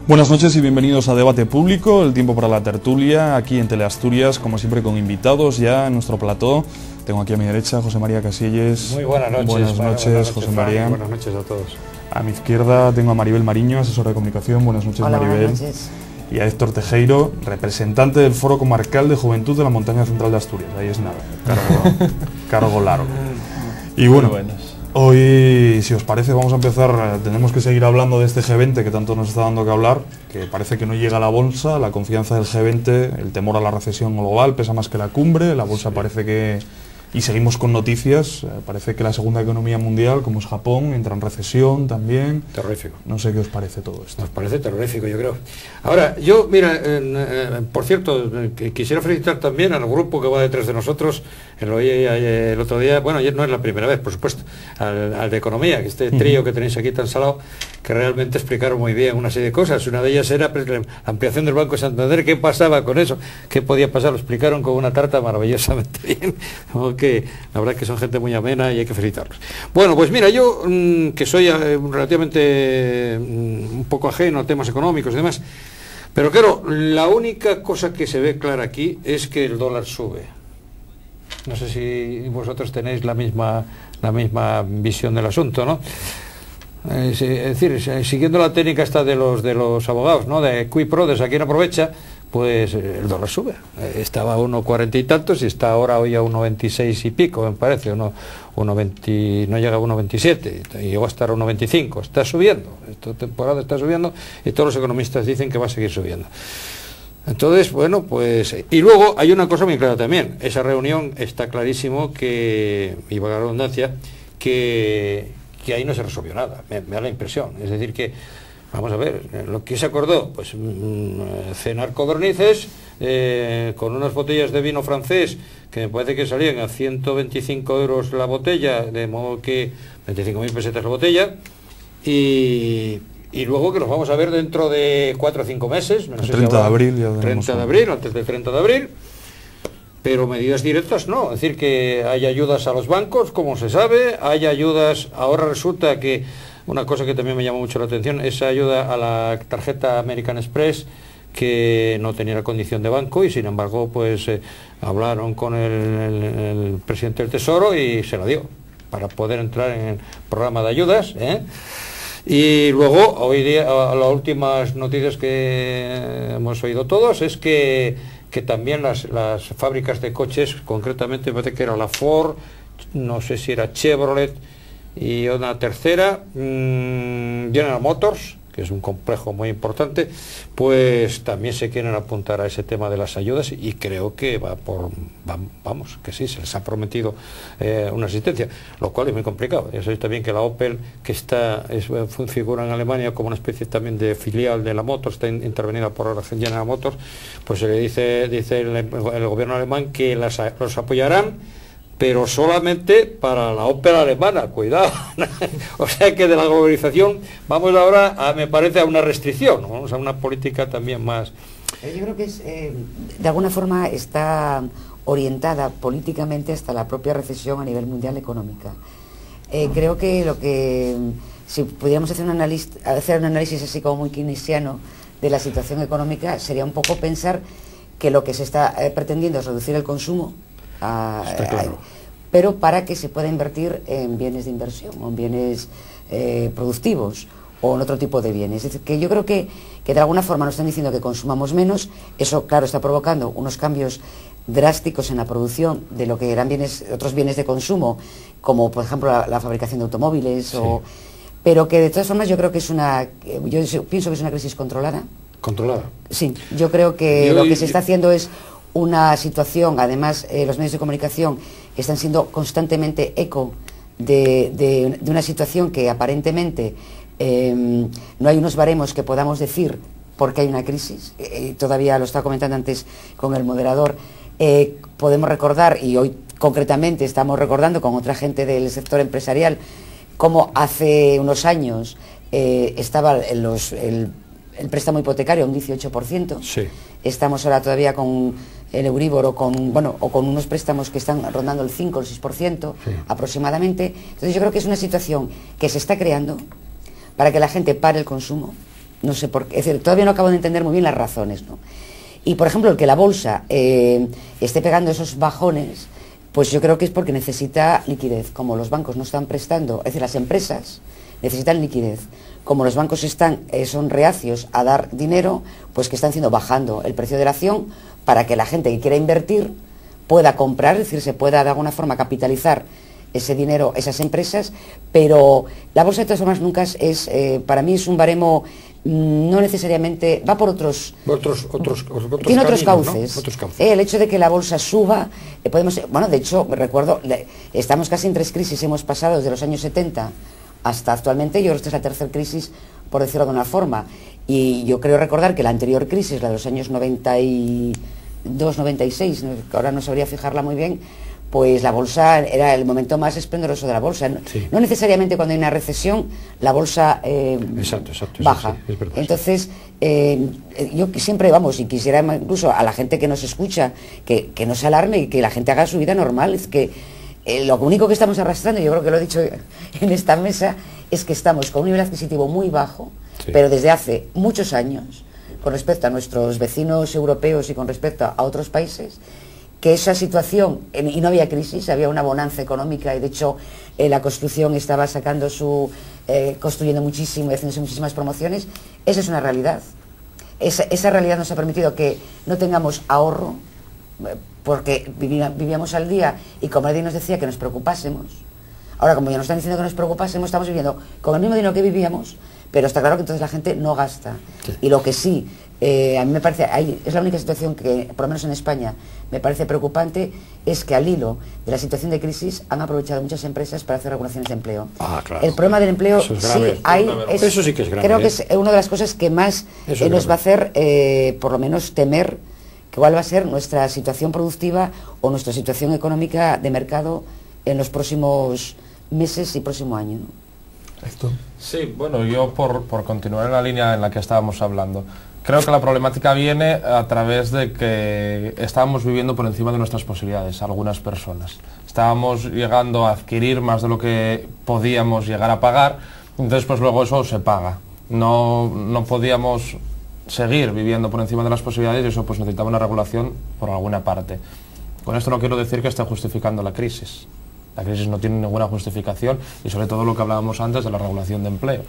Buenas noches y bienvenidos a Debate Público, el tiempo para la tertulia, aquí en Teleasturias, como siempre con invitados ya en nuestro plató. Tengo aquí a mi derecha José María Casillas. Muy buenas noches. Buenas noches, José María. Buenas noches a todos. A mi izquierda tengo a Maribel Mariño, asesora de comunicación. Buenas noches. Hola, Maribel. buenas noches. Y a Héctor Tejero, representante del Foro Comarcal de Juventud de la Montaña Central de Asturias. Ahí es nada, cargo largo. Y bueno, hoy, si os parece, vamos a empezar. Tenemos que seguir hablando de este G20 que tanto nos está dando que hablar, que parece que no llega a la bolsa, la confianza del G20, el temor a la recesión global pesa más que la cumbre, la bolsa parece que... Y seguimos con noticias, parece que la segunda economía mundial, como es Japón, entra en recesión también. Terrorífico. No sé qué os parece todo esto. Nos parece terrorífico, yo creo. Ahora, yo, mira, por cierto, quisiera felicitar también al grupo que va detrás de nosotros, lo oí el otro día, bueno, ayer no es la primera vez, por supuesto, al de Economía, que este trío que tenéis aquí tan salado, que realmente explicaron muy bien una serie de cosas. Una de ellas era la ampliación del Banco de Santander, qué pasaba con eso, qué podía pasar, lo explicaron con una tarta maravillosamente bien. Que la verdad es que son gente muy amena y hay que felicitarlos. Bueno, pues mira, yo que soy relativamente un poco ajeno a temas económicos y demás, pero claro, la única cosa que se ve clara aquí es que el dólar sube. No sé si vosotros tenéis la misma visión del asunto, ¿no? Es decir, siguiendo la técnica esta de los abogados, ¿no? De qui prodest, a quien aprovecha, pues el dólar sube. Estaba a 1,40 y tantos y está ahora hoy a 1,26 y pico, me parece, 1,20, no llega a 1,27, y llegó a estar a 1,25. Está subiendo, esta temporada está subiendo y todos los economistas dicen que va a seguir subiendo. Entonces, bueno, pues... Y luego hay una cosa muy clara también. Esa reunión está clarísimo que, y valga la redundancia, que ahí no se resolvió nada, me da la impresión. Es decir que, vamos a ver, lo que se acordó, pues cenar codornices con unas botellas de vino francés que me parece que salían a 125 euros la botella, de modo que 25.000 pesetas la botella, y luego que nos vamos a ver dentro de 4 o 5 meses, no sé, 30 de abril, ya 30 de abril, antes del 30 de abril, pero medidas directas no, es decir, que hay ayudas a los bancos, como se sabe, hay ayudas, ahora resulta que una cosa que también me llamó mucho la atención, esa ayuda a la tarjeta American Express, que no tenía la condición de banco, y sin embargo pues hablaron con el presidente del Tesoro y se la dio para poder entrar en el programa de ayudas, Y luego, hoy día, las últimas noticias que hemos oído todos es que también las fábricas de coches, concretamente me parece que era la Ford, no sé si era Chevrolet, y una tercera, General Motors, que es un complejo muy importante, pues también se quieren apuntar a ese tema de las ayudas, y creo que vamos, que sí, se les ha prometido una asistencia, lo cual es muy complicado. Ya sabéis también que la Opel, que figura en Alemania como una especie también de filial de la Motors, está intervenida por la General Motors, pues se le dice el gobierno alemán que los apoyarán, pero solamente para la ópera alemana, cuidado. O sea que de la globalización vamos ahora, me parece, a una restricción, vamos a una política también más... Yo creo que de alguna forma está orientada políticamente hasta la propia recesión a nivel mundial económica. Creo que si pudiéramos hacer un análisis así como muy keynesiano de la situación económica, sería un poco pensar que lo que se está pretendiendo es reducir el consumo, pero para que se pueda invertir en bienes de inversión o en bienes productivos o en otro tipo de bienes. Es decir, que yo creo que de alguna forma nos están diciendo que consumamos menos. Eso, claro, está provocando unos cambios drásticos en la producción de lo que eran otros bienes de consumo, como por ejemplo la fabricación de automóviles, sí. Pero que de todas formas yo creo que yo pienso que es una crisis controlada. ¿Controlada? Sí, yo creo que lo que se está haciendo es una situación, además los medios de comunicación están siendo constantemente eco de una situación que aparentemente no hay unos baremos que podamos decir porque hay una crisis, todavía lo estaba comentando antes con el moderador, podemos recordar, y hoy concretamente estamos recordando con otra gente del sector empresarial, cómo hace unos años estaba el préstamo hipotecario a un 18%, sí. Estamos ahora todavía con el Euribor o con unos préstamos que están rondando el 5 o el 6%, sí, aproximadamente. Entonces yo creo que es una situación que se está creando para que la gente pare el consumo, no sé por qué, es decir, todavía no acabo de entender muy bien las razones, ¿no? Y por ejemplo, el que la bolsa esté pegando esos bajones, pues yo creo que es porque necesita liquidez. Como los bancos no están prestando, es decir, las empresas necesitan liquidez. Como los bancos son reacios a dar dinero, pues que están haciendo bajando el precio de la acción para que la gente que quiera invertir pueda comprar, es decir, se pueda de alguna forma capitalizar ese dinero, esas empresas, pero la bolsa de todas formas nunca es para mí es un baremo, no necesariamente, va por otros tiene otros cauces, ¿no? Otros cauces. El hecho de que la bolsa suba, de hecho, recuerdo, estamos casi en 3 crisis, hemos pasado desde los años 70 hasta actualmente, yo creo que esta es la tercera crisis, por decirlo de alguna forma, y yo creo recordar que la anterior crisis, la de los años 92, 96, ahora no sabría fijarla muy bien, pues la bolsa era el momento más esplendoroso de la bolsa. Sí. No necesariamente cuando hay una recesión la bolsa baja. Sí, es verdad, entonces, yo siempre, y quisiera incluso a la gente que nos escucha que no se alarme y que la gente haga su vida normal. Es que lo único que estamos arrastrando, yo creo que lo he dicho en esta mesa, es que estamos con un nivel adquisitivo muy bajo, sí, pero desde hace muchos años, con respecto a nuestros vecinos europeos y con respecto a otros países, que esa situación, y no había crisis, había una bonanza económica, y de hecho la construcción estaba construyendo muchísimo y haciéndose muchísimas promociones. Esa es una realidad. Esa realidad nos ha permitido que no tengamos ahorro, porque vivíamos al día, y como nadie nos decía que nos preocupásemos. Ahora, como ya nos están diciendo que nos preocupásemos, estamos viviendo con el mismo dinero que vivíamos, pero está claro que entonces la gente no gasta. Sí. Y lo que sí, a mí me parece, es la única situación que, por lo menos en España, me parece preocupante, es que al hilo de la situación de crisis han aprovechado muchas empresas para hacer regulaciones de empleo. Claro. El problema del empleo, eso sí que es grave. Creo que es una de las cosas que más nos va a hacer, por lo menos, temer cuál va a ser nuestra situación productiva o nuestra situación económica de mercado en los próximos meses y próximo año, ¿no? ¿Esto? Sí, bueno, yo por continuar en la línea en la que estábamos hablando, creo que la problemática viene a través de que estábamos viviendo por encima de nuestras posibilidades, algunas personas. Estábamos llegando a adquirir más de lo que podíamos llegar a pagar, entonces pues luego eso se paga. No podíamos seguir viviendo por encima de las posibilidades y eso pues necesitaba una regulación por alguna parte. Con esto no quiero decir que esté justificando la crisis. La crisis no tiene ninguna justificación y sobre todo lo que hablábamos antes de la regulación de empleo.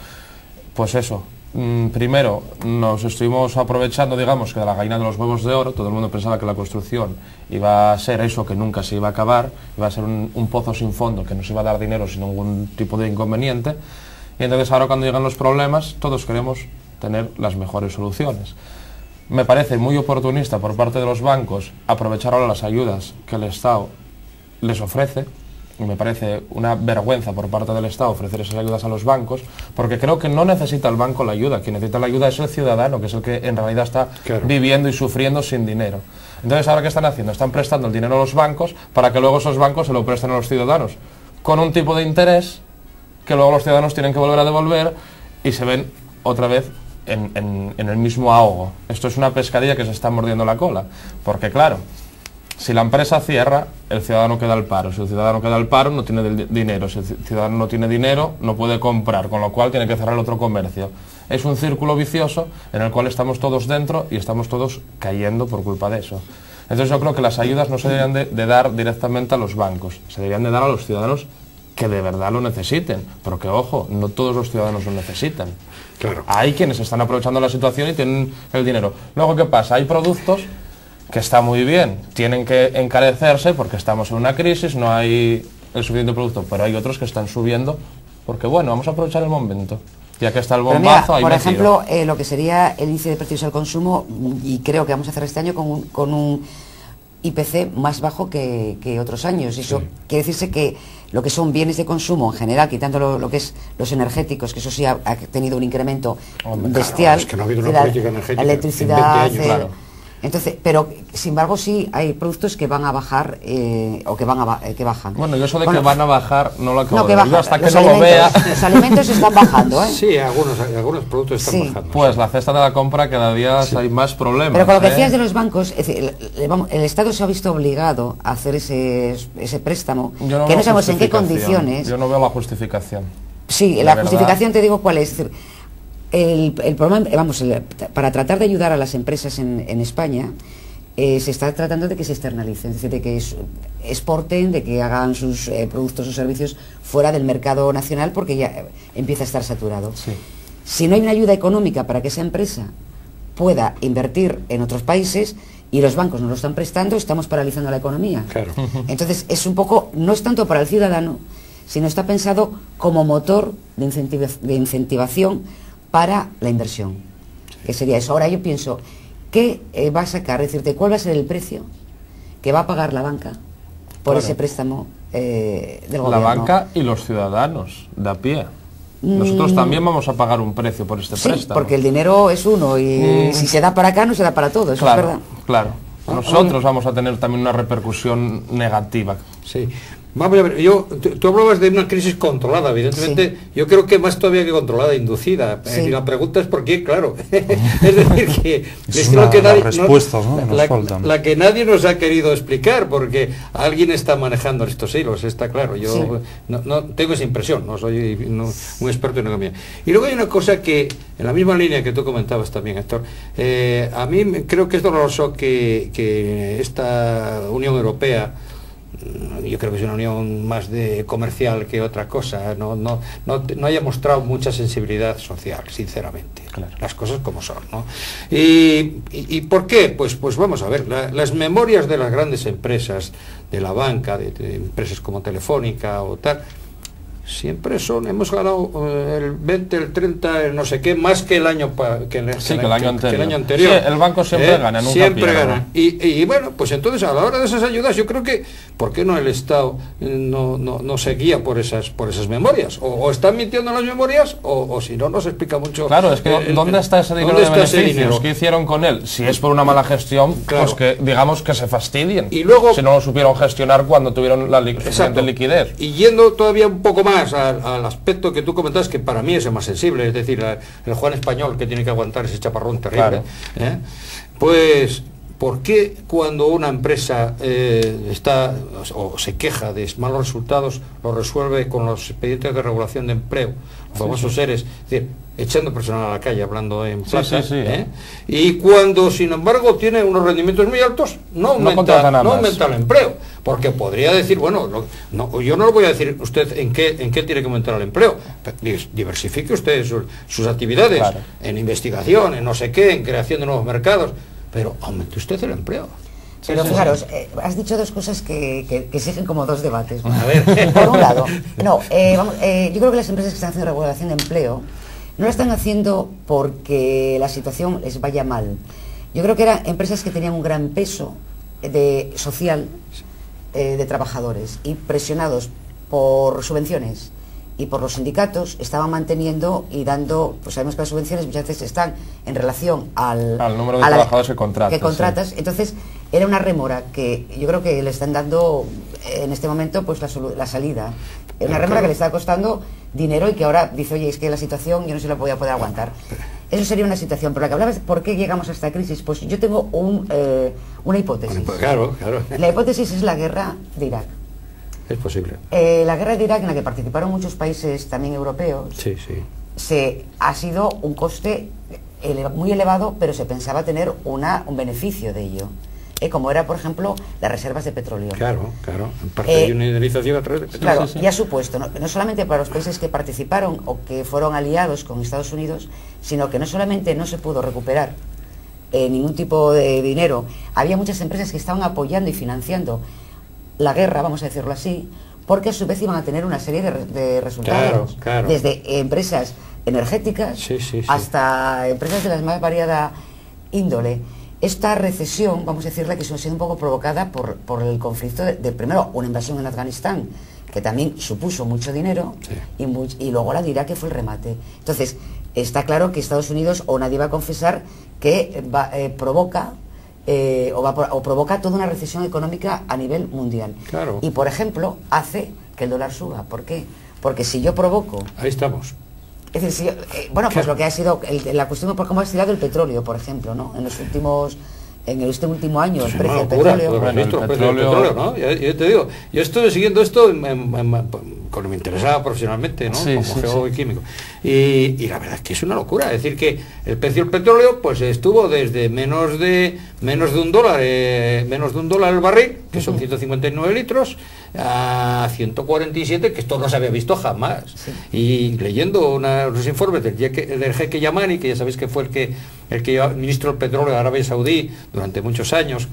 Pues eso, primero nos estuvimos aprovechando, digamos, que de la gallina de los huevos de oro. Todo el mundo pensaba que la construcción iba a ser eso que nunca se iba a acabar, iba a ser un pozo sin fondo que nos iba a dar dinero sin ningún tipo de inconveniente. Y entonces ahora cuando llegan los problemas todos queremos tener las mejores soluciones. Me parece muy oportunista por parte de los bancos aprovechar ahora las ayudas que el Estado les ofrece. Y me parece una vergüenza por parte del Estado ofrecer esas ayudas a los bancos, porque creo que no necesita el banco la ayuda, quien necesita la ayuda es el ciudadano, que es el que en realidad está viviendo y sufriendo sin dinero. Entonces, ¿ahora qué están haciendo? Están prestando el dinero a los bancos para que luego esos bancos se lo presten a los ciudadanos, con un tipo de interés que luego los ciudadanos tienen que volver a devolver y se ven otra vez en el mismo ahogo. Esto es una pescadilla que se está mordiendo la cola, porque claro, si la empresa cierra, el ciudadano queda al paro. Si el ciudadano queda al paro, no tiene dinero. Si el ciudadano no tiene dinero, no puede comprar, con lo cual tiene que cerrar el otro comercio. Es un círculo vicioso en el cual estamos todos dentro y estamos todos cayendo por culpa de eso. Entonces yo creo que las ayudas no se deberían de dar directamente a los bancos, se deberían de dar a los ciudadanos que de verdad lo necesiten. Porque, ojo, no todos los ciudadanos lo necesitan. Claro. Hay quienes están aprovechando la situación y tienen el dinero. Luego, ¿qué pasa? Hay productos que está muy bien, tienen que encarecerse porque estamos en una crisis, no hay el suficiente producto, pero hay otros que están subiendo porque, bueno, vamos a aprovechar el momento. Ya que está el bombazo, ahí por ejemplo, lo que sería el índice de precios al consumo, y creo que vamos a hacer este año con un IPC más bajo que otros años. Y eso quiere decirse que lo que son bienes de consumo en general, quitando lo que es los energéticos, que eso sí ha tenido un incremento bestial. Claro, es que no ha habido una política energética la electricidad, en 20 años, claro. Entonces, pero sin embargo sí hay productos que van a bajar o que bajan. Bueno, yo eso de que van a bajar no lo acabo de ver. Hasta que no lo vea. Los alimentos están bajando, ¿eh? Sí, algunos productos están bajando. Pues la cesta de la compra cada día hay más problemas. Pero con lo que decías de los bancos, es decir, el Estado se ha visto obligado a hacer ese préstamo, que no sabemos en qué condiciones. Yo no veo la justificación. Sí, la justificación te digo cuál es. Es decir, El problema, vamos, para tratar de ayudar a las empresas en España, se está tratando de que se externalicen, es decir, de que exporten, de que hagan sus productos o servicios fuera del mercado nacional, porque ya empieza a estar saturado. Sí. Si no hay una ayuda económica para que esa empresa pueda invertir en otros países y los bancos no lo están prestando, estamos paralizando la economía. Claro. Entonces es un poco, no es tanto para el ciudadano, sino está pensado como motor de incentivación para la inversión, que sería eso. Ahora yo pienso, ¿qué va a sacar? Es decir, ¿cuál va a ser el precio que va a pagar la banca por ese préstamo del gobierno? La banca y los ciudadanos de a pie. Nosotros también vamos a pagar un precio por este préstamo. Porque el dinero es uno y si se da para acá no se da para todo, eso claro, es verdad. Claro, nosotros vamos a tener también una repercusión negativa. Sí. Vamos a ver, tú hablabas de una crisis controlada, evidentemente, sí. Yo creo que más todavía que controlada, inducida. Sí. Y la pregunta es por qué, claro. Es decir, que es lo que nadie, respuestas, ¿no? La que nadie nos ha querido explicar, porque alguien está manejando estos hilos, está claro. Yo sí. no tengo esa impresión, no soy un experto en economía. Y luego hay una cosa que, en la misma línea que tú comentabas también, Héctor, a mí creo que es doloroso que esta Unión Europea, yo creo que es una unión más de comercial que otra cosa, no haya mostrado mucha sensibilidad social, sinceramente. Claro. Las cosas como son, ¿no? ¿Y por qué? Pues vamos a ver, las memorias de las grandes empresas, de la banca, de empresas como Telefónica o tal, siempre hemos ganado el 20, el 30, el no sé qué, más que el año anterior. Sí, el banco siempre gana, nunca siempre pierde. Gana. Y bueno, pues entonces a la hora de esas ayudas, yo creo que, ¿por qué no el Estado no se guía por esas memorias? O están mintiendo en las memorias, o si no, nos explica mucho. Claro, es que ¿dónde está ese dinero de beneficios? ¿Qué hicieron con él? Si es por una mala gestión, claro, pues que digamos que se fastidien. Y luego, si no lo supieron gestionar cuando tuvieron la suficiente liquidez. Y yendo todavía un poco más al aspecto que tú comentabas, que para mí es el más sensible, es decir, el Juan español que tiene que aguantar ese chaparrón terrible, claro. Pues ¿por qué cuando una empresa está o se queja de malos resultados lo resuelve con los expedientes de regulación de empleo, los famosos ERES, es decir, echando personal a la calle, hablando en plata, y cuando sin embargo tiene unos rendimientos muy altos, no aumenta el empleo? Porque podría decir, bueno, yo no le voy a decir usted en qué tiene que aumentar el empleo, diversifique usted sus actividades, claro, en investigación, en no sé qué, en creación de nuevos mercados, pero aumente usted el empleo. Pero fijaros, has dicho dos cosas que exigen como dos debates. A ver. Por un lado, yo creo que las empresas que están haciendo regulación de empleo no lo están haciendo porque la situación les vaya mal. Yo creo que eran empresas que tenían un gran peso social de trabajadores y presionados por subvenciones y por los sindicatos estaban manteniendo y dando, pues sabemos que las subvenciones muchas veces están en relación al número de trabajadores que contratas. Sí. Entonces era una rémora que yo creo que le están dando en este momento pues la salida. Una rémora que le está costando dinero y que ahora dice, oye, es que la situación yo no se la voy a poder aguantar. Eso sería una situación. Pero la que hablabas, ¿por qué llegamos a esta crisis? Pues yo tengo una hipótesis. Claro. La hipótesis es la guerra de Irak. Es posible. La guerra de Irak, en la que participaron muchos países también europeos, ha sido un coste muy elevado, pero se pensaba tener un beneficio de ello. Como era, por ejemplo, las reservas de petróleo. Claro. En parte hay una indemnización a través de petróleo. Claro, ya supuesto, no solamente para los países que participaron o que fueron aliados con Estados Unidos, sino que no solamente no se pudo recuperar ningún tipo de dinero, había muchas empresas que estaban apoyando y financiando la guerra, vamos a decirlo así, porque a su vez iban a tener una serie de resultados. Claro. Desde empresas energéticas hasta empresas de la más variada índole. Esta recesión, vamos a decirle que ha sido un poco provocada por el conflicto de primero, una invasión en Afganistán, que también supuso mucho dinero, y luego la de Irak, que fue el remate. Entonces, está claro que Estados Unidos, o nadie va a confesar, que provoca toda una recesión económica a nivel mundial. Claro. Y, por ejemplo, hace que el dólar suba. ¿Por qué? Porque si yo provoco... Ahí estamos. Es decir, pues lo que ha sido la cuestión por cómo ha oscilado el petróleo, por ejemplo, ¿no? En este último año, el precio del petróleo. Petróleo, ¿no? Yo te digo, yo estuve siguiendo esto me interesaba profesionalmente, ¿no? Sí, como sí, geólogo y químico. Y la verdad es que es una locura, es decir que el precio del petróleo pues estuvo desde menos de un dólar el barril, que son 159 litros, a 147, que esto no se había visto jamás. Sí. Y leyendo unos informes del jeque Yamani, que ya sabéis que fue el que ministro del petróleo de Arabia Saudí durante muchos años,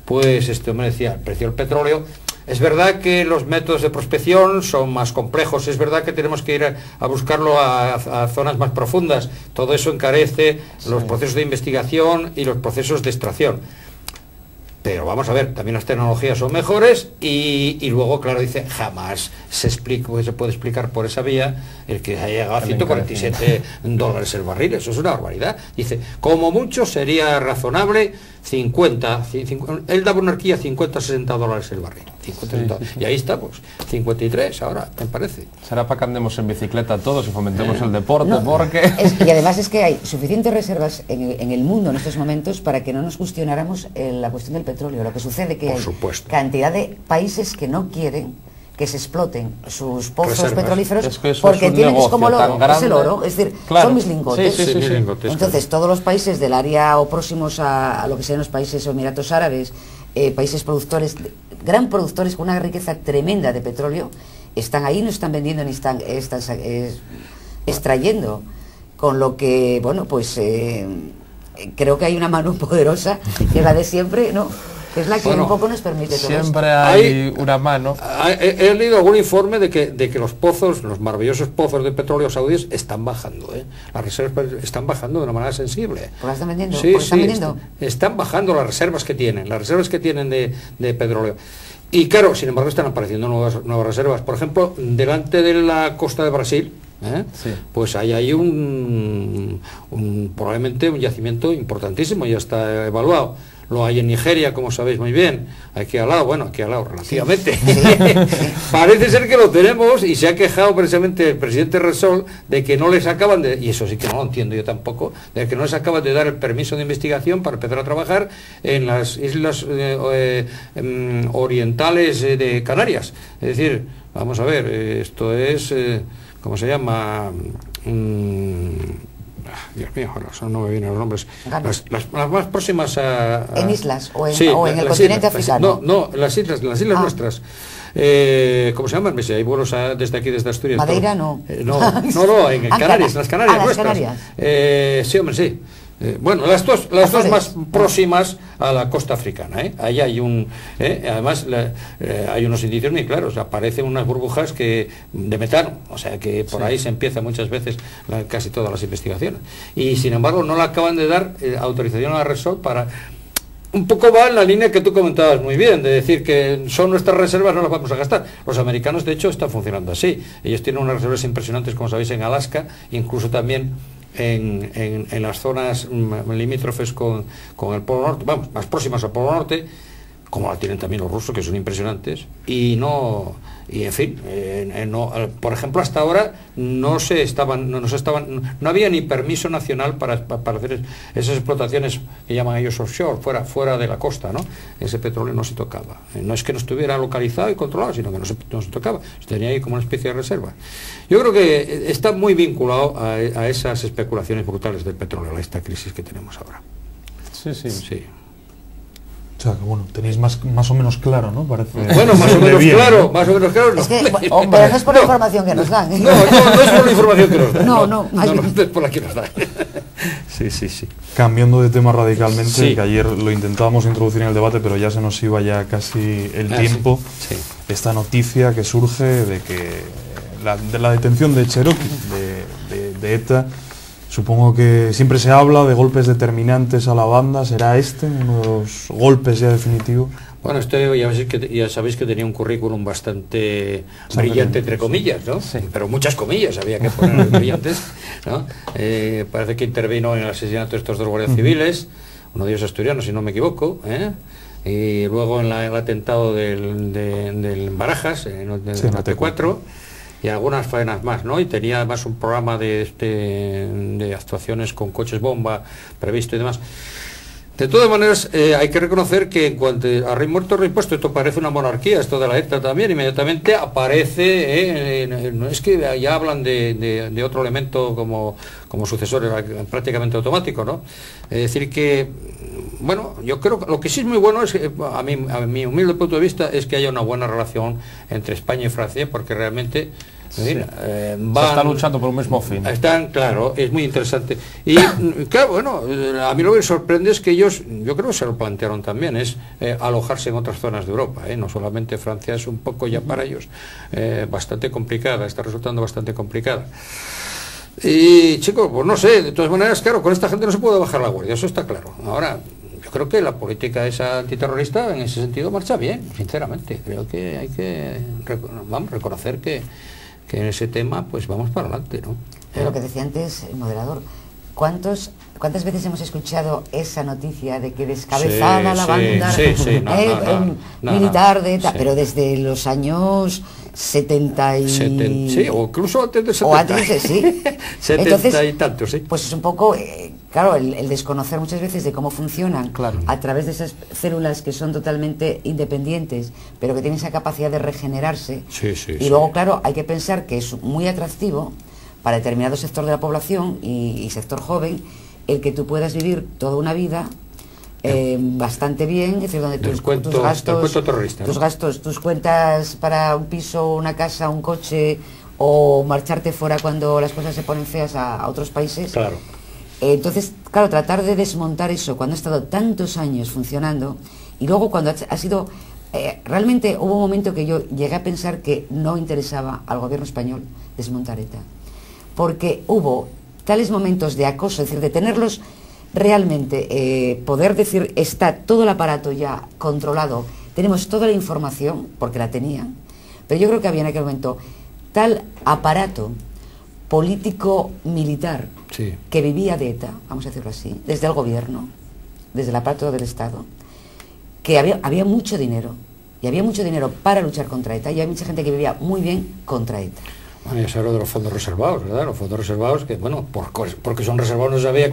pues este hombre decía, el precio del petróleo, es verdad que los métodos de prospección son más complejos, es verdad que tenemos que ir a buscarlo a zonas más profundas, todo eso encarece los procesos de investigación y los procesos de extracción. Pero vamos a ver, también las tecnologías son mejores y luego, claro, dice, jamás se puede explicar por esa vía el que haya llegado a 147 dólares el barril, eso es una barbaridad. Dice, como mucho sería razonable 50, él daba una horquilla 50-60 dólares el barril. 50, sí. Y ahí estamos, 53 ahora, me parece. Será para que andemos en bicicleta todos y fomentemos el deporte, porque... Y además es que hay suficientes reservas en el mundo en estos momentos para que no nos cuestionáramos la cuestión del petróleo. Lo que sucede que hay cantidad de países que no quieren que se exploten sus pozos petrolíferos porque entienden que es como el oro, es el oro, es decir, claro, son mis lingotes. Sí. Entonces todos los países del área o próximos a lo que sean los países o Emiratos Árabes, países productores, gran productores con una riqueza tremenda de petróleo, están ahí, no están vendiendo ni están extrayendo, con lo que, bueno, pues creo que hay una mano poderosa, que es la de siempre, ¿no? Es la que un poco nos permite todo siempre esto. Hay una mano. He leído algún informe de que los pozos, los maravillosos pozos de petróleo saudíes están bajando, las reservas están bajando de una manera sensible. ¿Por las están vendiendo? Sí, están vendiendo. Están bajando las reservas que tienen, de petróleo. Y claro, sin embargo están apareciendo nuevas reservas. Por ejemplo, delante de la costa de Brasil, pues hay ahí probablemente un yacimiento importantísimo, ya está evaluado. Lo hay en Nigeria, como sabéis muy bien, aquí al lado, relativamente. Parece ser que lo tenemos y se ha quejado precisamente el presidente Repsol de que no les acaban de, y eso sí que no lo entiendo yo tampoco, de que no les acaban de dar el permiso de investigación para empezar a trabajar en las islas orientales de Canarias. Es decir, vamos a ver, esto es, ¿cómo se llama? Dios mío, ahora no me vienen los nombres. Las más próximas a... ¿En islas o en el continente africano? No, las islas nuestras. ¿Cómo se llaman? Hay vuelos desde aquí, desde Asturias. Madeira no. No, en Canarias, en las Canarias nuestras. Canarias. Sí, hombre, sí. Bueno, las dos más próximas a la costa africana, ahí hay además hay unos indicios muy claros, aparecen unas burbujas de metano, o sea que por ahí se empieza muchas veces casi todas las investigaciones, y sin embargo no le acaban de dar autorización a la Repsol para... Un poco va en la línea que tú comentabas muy bien, de decir que son nuestras reservas, no las vamos a gastar. Los americanos, de hecho, están funcionando así. Ellos tienen unas reservas impresionantes, como sabéis, en Alaska, incluso también en las zonas limítrofes con el Polo Norte, más próximas al Polo Norte, como la tienen también los rusos, que son impresionantes, no por ejemplo, hasta ahora no había ni permiso nacional para hacer esas explotaciones que llaman ellos offshore, fuera de la costa, ¿no? Ese petróleo no se tocaba. No es que no estuviera localizado y controlado, sino que no se tocaba. Se tenía ahí como una especie de reserva. Yo creo que está muy vinculado a esas especulaciones brutales del petróleo, a esta crisis que tenemos ahora. Sí. O sea, que bueno, tenéis más o menos claro, ¿no? Parece. Bueno, más o menos claro. No. Es que, pero no es por la información que nos dan. No es por la información que nos dan. No es por la que nos dan. Sí. Cambiando de tema radicalmente, que ayer lo intentábamos introducir en el debate, pero ya se nos iba ya casi el tiempo. Sí. Esta noticia que surge de que de la detención de Cherokee, de ETA. Supongo que siempre se habla de golpes determinantes a la banda. ¿Será uno de los golpes ya definitivos? Bueno, ya sabéis que tenía un currículum bastante brillante, entre comillas, ¿no? Sí. Pero muchas comillas había que poner brillantes, ¿no? Parece que intervino en el asesinato de estos dos guardias civiles, uno de ellos asturiano, si no me equivoco, y luego en el atentado del Barajas, en el T4, y algunas faenas más, ¿no? Y tenía además un programa de actuaciones con coches bomba previsto y demás. De todas maneras, hay que reconocer que en cuanto a rey muerto, rey puesto, esto parece una monarquía, esto de la ETA también, inmediatamente aparece, no es que ya hablan de otro elemento como sucesor prácticamente automático, ¿no? Es decir que, bueno, yo creo que lo que sí es muy bueno es que, a mi humilde punto de vista, es que haya una buena relación entre España y Francia, porque realmente... Sí. Se está luchando por un mismo fin. Están, claro, es muy interesante. Y claro, bueno, a mí lo que me sorprende es que ellos, yo creo que se lo plantearon también, es alojarse en otras zonas de Europa, no solamente Francia, es un poco ya para ellos bastante complicada, está resultando bastante complicada. Y chicos, pues no sé, de todas maneras, claro, con esta gente no se puede bajar la guardia, eso está claro. Ahora, yo creo que la política esa antiterrorista en ese sentido marcha bien, sinceramente. Creo que hay que reconocer que en ese tema pues vamos para adelante, ¿no? Pero lo que decía antes el moderador, ¿cuántas veces hemos escuchado esa noticia de que descabezada la banda militar de ETA? Pero desde los años 70 y... sí, o incluso antes de 70. O antes de, sí. 70 entonces, y tanto, sí. Pues es un poco, claro, el desconocer muchas veces de cómo funcionan, claro, a través de esas células que son totalmente independientes, pero que tienen esa capacidad de regenerarse. Y luego, claro, hay que pensar que es muy atractivo para determinado sector de la población y sector joven, el que tú puedas vivir toda una vida bastante bien, es decir, donde tus gastos, tus cuentas para un piso, una casa, un coche, o marcharte fuera cuando las cosas se ponen feas a otros países. Claro. Entonces, claro, tratar de desmontar eso cuando ha estado tantos años funcionando, y luego cuando ha sido... realmente hubo un momento que yo llegué a pensar que no interesaba al gobierno español desmontar ETA, porque hubo tales momentos de acoso, es decir, de tenerlos realmente, poder decir, está todo el aparato ya controlado, tenemos toda la información, porque la tenían, pero yo creo que había en aquel momento tal aparato político-militar que vivía de ETA, vamos a decirlo así, desde el gobierno, desde el aparato del Estado, que había mucho dinero, y había mucho dinero para luchar contra ETA, y había mucha gente que vivía muy bien contra ETA. Bueno, ya se habló de los fondos reservados, ¿verdad? Los fondos reservados que, bueno, porque son reservados no sabía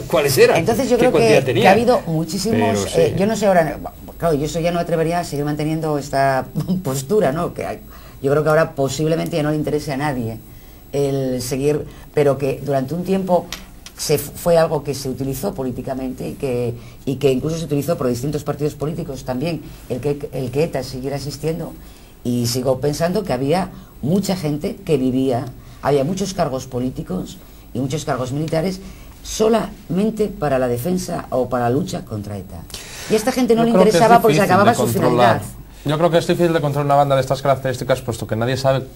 cuáles eran. Entonces yo creo que ha habido muchísimos... sí. Yo no sé ahora, claro, yo eso ya no atrevería a seguir manteniendo esta postura, ¿no? Que yo creo que ahora posiblemente ya no le interese a nadie el seguir, pero que durante un tiempo fue algo que se utilizó políticamente y que incluso se utilizó por distintos partidos políticos también, el que ETA siguiera existiendo. Y sigo pensando que había mucha gente que vivía, había muchos cargos políticos y muchos cargos militares solamente para la defensa o para la lucha contra ETA. Y a esta gente no le interesaba porque se acababa su finalidad. Yo creo que es difícil de controlar una banda de estas características, puesto que nadie sabe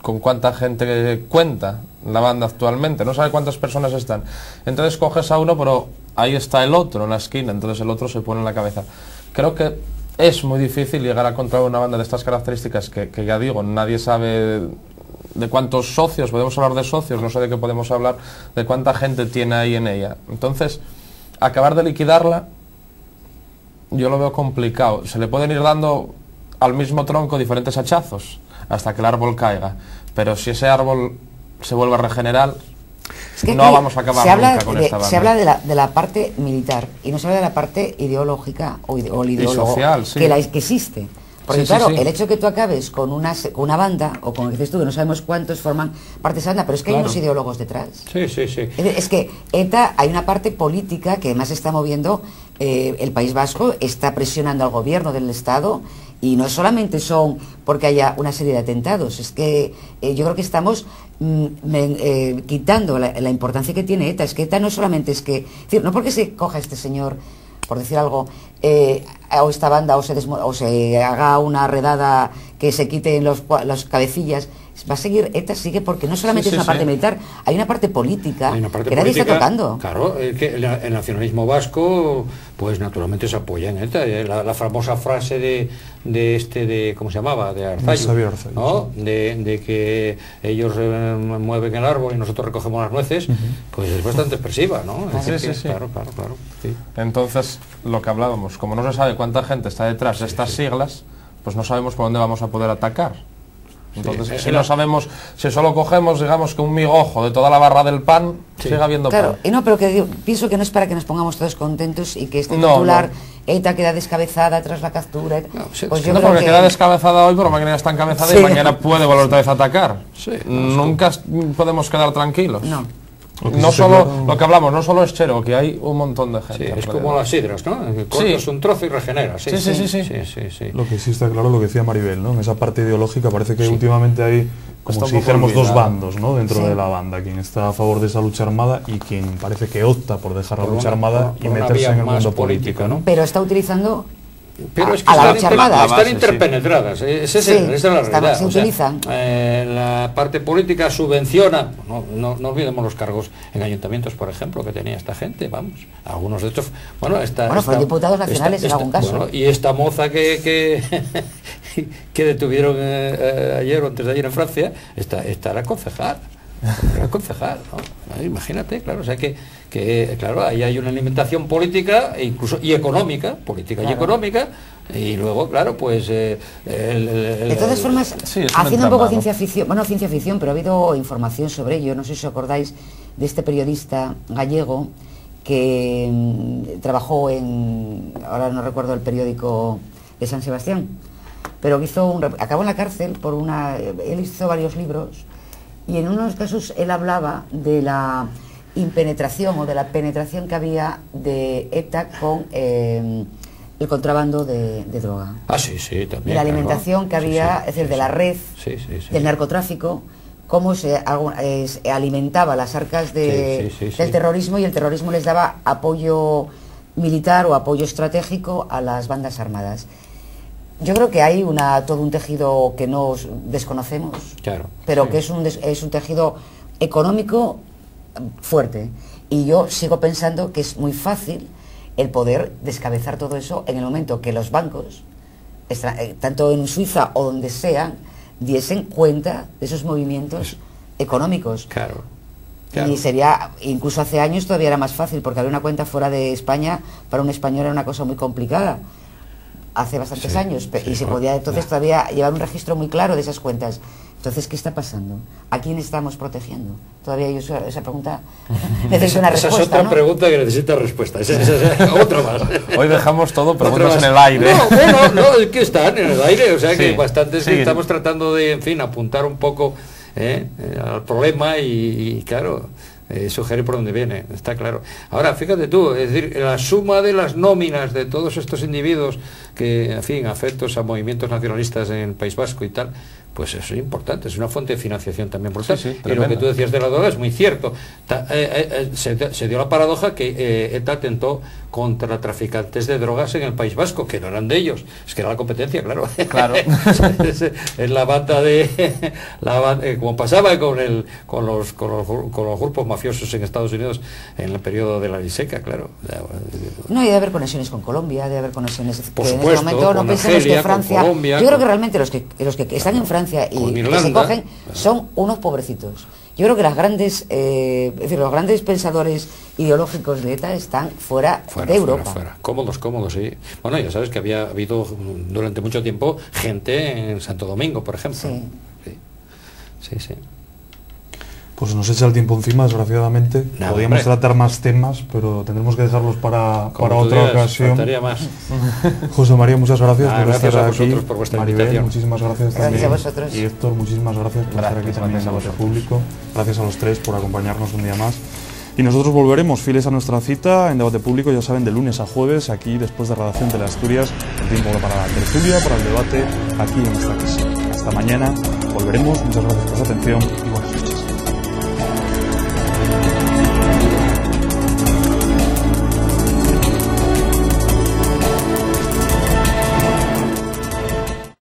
con cuánta gente cuenta la banda actualmente, no sabe cuántas personas están. Entonces coges a uno, pero ahí está el otro en la esquina, entonces el otro se pone en la cabeza. Creo que es muy difícil llegar a controlar una banda de estas características que ya digo, nadie sabe de cuántos socios, podemos hablar de socios, no sé de qué podemos hablar, de cuánta gente tiene ahí en ella. Entonces, acabar de liquidarla, yo lo veo complicado. Se le pueden ir dando al mismo tronco diferentes hachazos hasta que el árbol caiga, pero si ese árbol se vuelve a regenerar, es que no vamos a acabar nunca con esta banda. Se habla de la parte militar y no se habla de la parte ideológica o el ideólogo social, sí, que existe. Porque claro, el hecho de que tú acabes con una banda, o con lo que dices tú, que no sabemos cuántos forman parte de esa banda, pero es que hay unos ideólogos detrás. Sí. Es que ETA, hay una parte política que además está moviendo el País Vasco, está presionando al gobierno del Estado, y no solamente son porque haya una serie de atentados, es que yo creo que estamos quitando la importancia que tiene ETA. Es que ETA no solamente es decir, no porque se coja este señor, por decir algo, o esta banda, o se haga una redada que se quiten los cabecillas, va a seguir, ETA sigue, porque no solamente es una parte militar, hay una parte política que nadie está tocando. Claro, que el nacionalismo vasco, pues naturalmente se apoya en ETA. La famosa frase de ¿cómo se llamaba? De Arzayus, ¿no? De que ellos mueven el árbol y nosotros recogemos las nueces, pues es bastante expresiva, ¿no? Claro. Sí. Entonces, lo que hablábamos, como no se sabe cuánta gente está detrás de estas siglas, pues no sabemos por dónde vamos a poder atacar. Entonces, si no sabemos, si solo cogemos, digamos, que un migojo de toda la barra del pan, siga habiendo pan. Claro, y no, pero que pienso que no es para que nos pongamos todos contentos y que este titular, ETA queda descabezada tras la captura. Pues yo creo que queda descabezada hoy, pero mañana está encabezada y mañana puede volver otra vez a atacar. Nunca podemos quedar tranquilos. No solo lo que hablamos, no solo es Chero, que hay un montón de gente. Es como las sidras, ¿no? Cortas un trozo y regeneras. Sí. Lo que sí está claro, lo que decía Maribel, ¿no? En esa parte ideológica parece que últimamente hay, como si dijéramos, dos bandos, ¿no? Dentro de la banda, quien está a favor de esa lucha armada y quien parece que opta por dejar la lucha armada y meterse en el mundo político, ¿no? Pero está utilizando pero es que están interpenetradas, esa es la realidad. Se utilizan. La parte política subvenciona, no olvidemos los cargos en ayuntamientos, por ejemplo, que tenía esta gente, vamos, algunos de estos, fueron diputados nacionales en algún caso. Y esta moza que detuvieron ayer o antes de ayer en Francia, esta era concejal. Era concejal, ¿no? Imagínate, claro, o sea que claro, ahí hay una alimentación política e incluso y económica, política y económica, y luego, claro, pues de todas formas, haciendo un poco ciencia ficción, pero ha habido información sobre ello, no sé si os acordáis de este periodista gallego que trabajó ahora no recuerdo el periódico de San Sebastián, pero acabó en la cárcel él hizo varios libros. Y en unos casos él hablaba de la impenetración o de la penetración que había de ETA con el contrabando de droga. Sí, también. Y la alimentación que había, es decir, de la red del narcotráfico, cómo se alimentaba las arcas del terrorismo, y el terrorismo les daba apoyo militar o apoyo estratégico a las bandas armadas. Yo creo que hay todo un tejido que no desconocemos, pero que es un tejido económico fuerte. Y yo sigo pensando que es muy fácil el poder descabezar todo eso en el momento que los bancos, tanto en Suiza o donde sean, diesen cuenta de esos movimientos económicos. Y sería, incluso hace años todavía era más fácil, porque abrir una cuenta fuera de España para un español era una cosa muy complicada. Hace bastantes años, y se podía entonces todavía llevar un registro muy claro de esas cuentas. Entonces, ¿qué está pasando? ¿A quién estamos protegiendo? Todavía yo esa pregunta necesita una respuesta. Esa es otra pregunta que necesita respuesta. Esa otra más. Hoy dejamos todo preguntas en el aire. No, es que están en el aire, o sea que bastantes estamos tratando de, en fin, apuntar un poco al problema y claro, sugerir por dónde viene, está claro. Ahora, fíjate tú, es decir, la suma de las nóminas de todos estos individuos que, en fin, afectos a movimientos nacionalistas en el País Vasco y tal, pues eso es importante, es una fuente de financiación también brutal. Y lo que tú decías de la droga es muy cierto. Se dio la paradoja que ETA atentó contra traficantes de drogas en el País Vasco, que no eran de ellos, es que era la competencia, claro. Es la banda como pasaba con los grupos mafiosos en Estados Unidos en el periodo de la Liseca, claro. No, y debe haber conexiones con Colombia, debe haber conexiones por supuesto, en este momento no pensemos que Francia, Colombia, yo creo que realmente los que están en Francia y que se cogen son unos pobrecitos. Yo creo que los grandes pensadores ideológicos de ETA están fuera de Europa. Fuera. Cómodos, sí. Bueno, ya sabes que había habido durante mucho tiempo gente en Santo Domingo, por ejemplo. Sí. Pues nos echa el tiempo encima, desgraciadamente. Podríamos tratar más temas, pero tendremos que dejarlos para otra ocasión. Faltaría más. José María, muchas gracias por gracias estar a vosotros aquí. por vuestra Maribel, invitación. Muchísimas gracias también. Gracias a vosotros. Y Héctor, muchísimas gracias por estar aquí también en el público. Gracias a los tres por acompañarnos un día más. Y nosotros volveremos fieles a nuestra cita en Debate Público, ya saben, de lunes a jueves, aquí después de Redacción de Asturias, el tiempo para la tertulia, para el debate, aquí en esta casa. Hasta mañana, volveremos, muchas gracias por su atención y buenas noches.